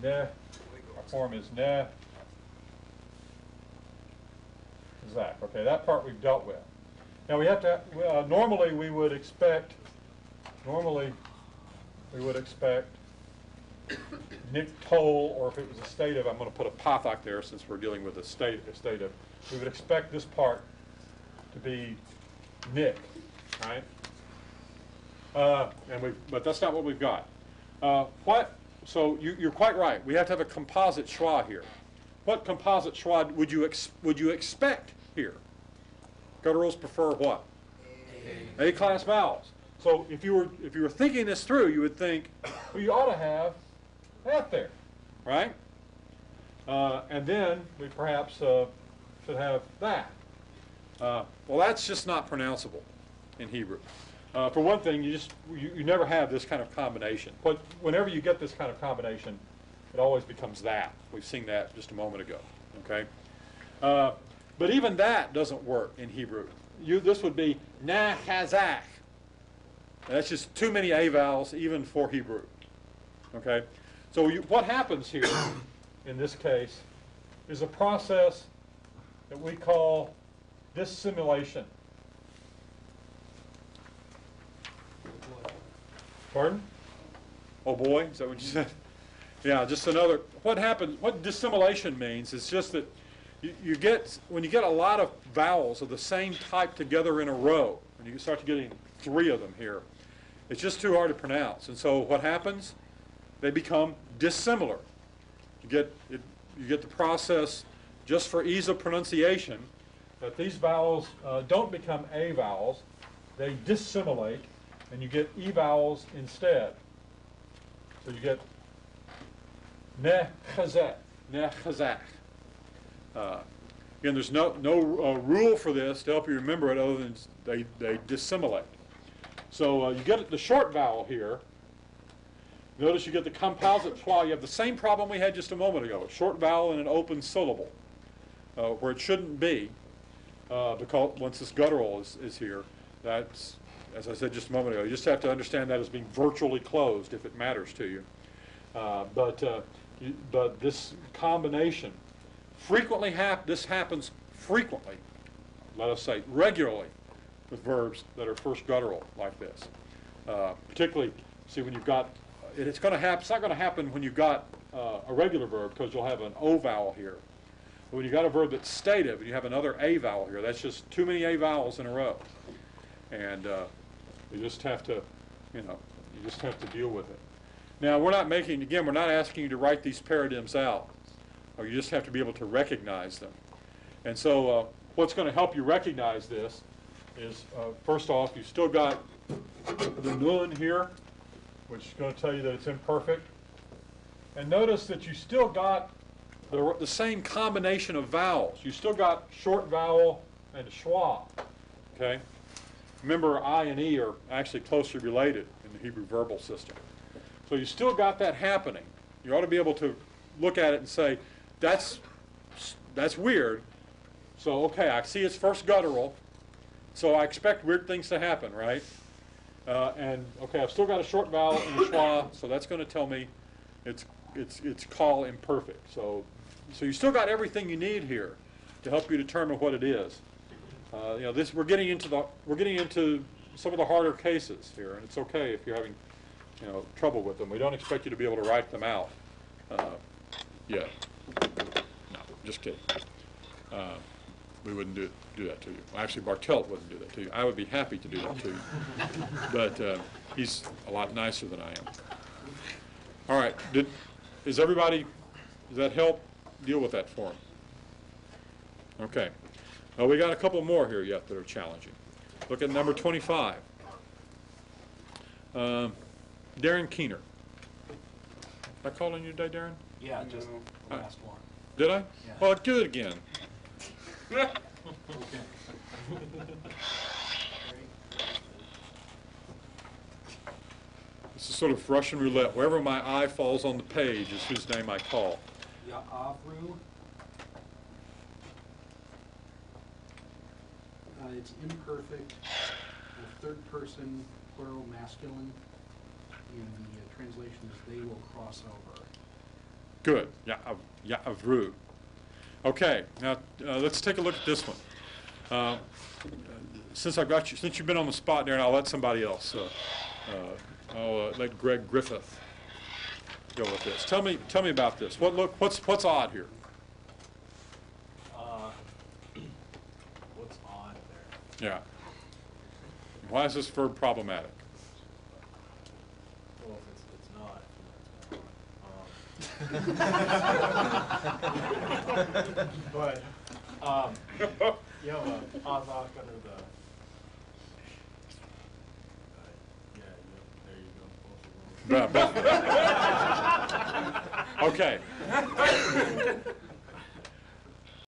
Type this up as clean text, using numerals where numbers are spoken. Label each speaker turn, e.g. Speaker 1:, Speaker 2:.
Speaker 1: Ne. Our form is ne. Zach. Okay, that part we've dealt with. Now we have to. Normally we would expect. Nick Toll, or if it was a state of, I'm going to put a pathok there since we're dealing with a state of. We would expect this part to be Nick, right? But that's not what we've got. So you're quite right. We have to have a composite schwa here. What composite schwa would you expect here? Gutturals prefer what? A-class vowels. So if you were thinking this through, you would think, well, you ought to have that there, right? And then we perhaps should have that. Well, that's just not pronounceable in Hebrew. For one thing, you never have this kind of combination. But whenever you get this kind of combination, it always becomes that. We've seen that just a moment ago. Okay, but even that doesn't work in Hebrew. This would be na chazak. That's just too many a vowels even for Hebrew. Okay, so what happens here in this case is a process that we call dissimulation. Pardon? Oh boy, is that what you said? Yeah, just another. What happens? What dissimulation means is just that you get, when you get a lot of vowels of the same type together in a row, and you start getting 3 of them here, it's just too hard to pronounce. And so what happens? They become dissimilar. You get the process, just for ease of pronunciation, that these vowels don't become a vowels, they dissimulate, and you get e vowels instead. So you get ne chazak, ne chazak. Again, there's no rule for this to help you remember it other than they dissimulate. So you get the short vowel here. Notice you get the composite schwa. You have the same problem we had just a moment ago. A short vowel and an open syllable, where it shouldn't be, because once this guttural is here, that's, as I said just a moment ago, you just have to understand that as being virtually closed if it matters to you. But this combination, this happens frequently, let us say regularly, with verbs that are first guttural like this. Particularly, see, when you've got, it's going to happen. It's not going to happen when you've got a regular verb, because you'll have an O vowel here. But when you've got a verb that's stative and you have another A vowel here, that's just too many A vowels in a row, and you just have to, you just have to deal with it. Now, we're not asking you to write these paradims out, or you just have to be able to recognize them. And so, what's going to help you recognize this is, first off, you still got the nun here, which is going to tell you that it's imperfect. And notice that you still got the same combination of vowels. You still got short vowel and schwa. Okay? Remember, I and E are actually closely related in the Hebrew verbal system. So you still got that happening. You ought to be able to look at it and say, that's weird. So, okay, I see it's first guttural, so I expect weird things to happen, right? And okay, I've still got a short vowel and a schwa, so that's going to tell me it's call imperfect. So you still got everything you need here to help you determine what it is. We're getting into some of the harder cases here, and it's okay if you're having trouble with them. We don't expect you to be able to write them out yet. No, just kidding. We wouldn't do that to you. Well, actually, Bartelt wouldn't do that to you. I would be happy to do that to you. But he's a lot nicer than I am. All right. Does that help deal with that for him? Okay. Well, we got a couple more here yet that are challenging. Look at number 25. Darren Keener. Did I call on you today, Darren?
Speaker 2: Yeah, just the last one.
Speaker 1: Did I?
Speaker 2: Yeah.
Speaker 1: Well, do it again. This is sort of Russian roulette. Wherever my eye falls on the page is whose name I call.
Speaker 2: Ya'avru. It's imperfect, third person, plural, masculine. In the translation is they will cross over.
Speaker 1: Good. Ya'avru. Okay. Now let's take a look at this one. Since I've got you, since you've been on the spot there, and I'll let somebody else. I'll let Greg Griffith go with this. Tell me about this. What's odd here?
Speaker 3: What's odd there?
Speaker 1: Yeah. Why is this verb problematic?
Speaker 3: Well, if it's not. But you have a Azak under the. Yeah, there you go. Both of them.
Speaker 1: Okay.